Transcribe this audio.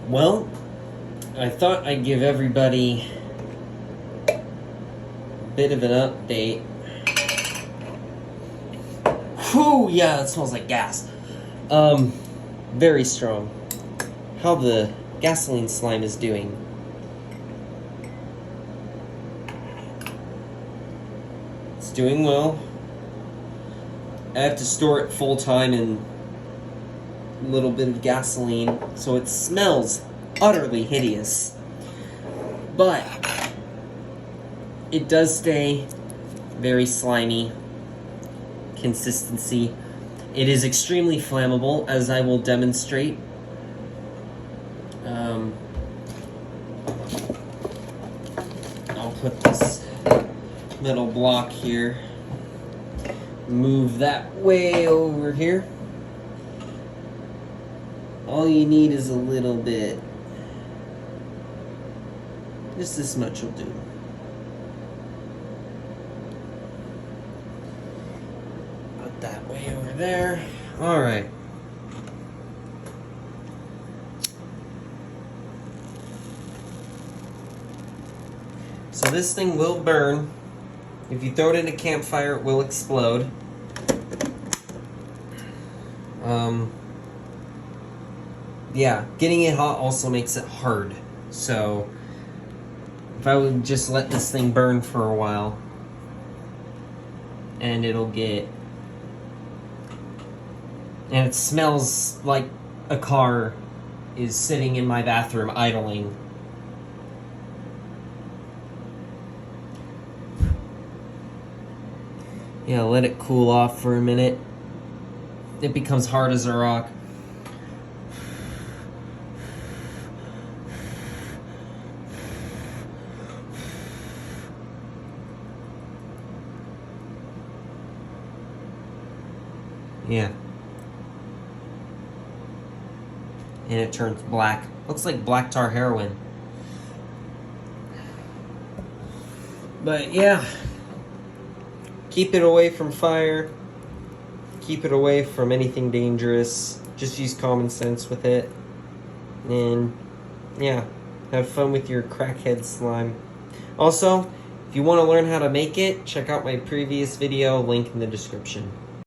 Well, I thought I'd give everybody a bit of an update. Whew, yeah, that smells like gas. Very strong. How the gasoline slime is doing. It's doing well. I have to store it full time in a little bit of gasoline, so it smells utterly hideous. But it does stay very slimy consistency. It is extremely flammable, as I will demonstrate. I'll put this metal block here, move that way over here. All you need is a little bit. Just this much will do. Put that way over there. Alright. So this thing will burn. If you throw it in a campfire, it will explode. Yeah, getting it hot also makes it hard. So if I would just let this thing burn for a while, and it'll get, and it smells like a car is sitting in my bathroom idling. Yeah, let it cool off for a minute. It becomes hard as a rock. Yeah. And it turns black. Looks like black tar heroin. But yeah. Keep it away from fire. Keep it away from anything dangerous. Just use common sense with it. And yeah, have fun with your crackhead slime. Also, if you want to learn how to make it, check out my previous video, link in the description.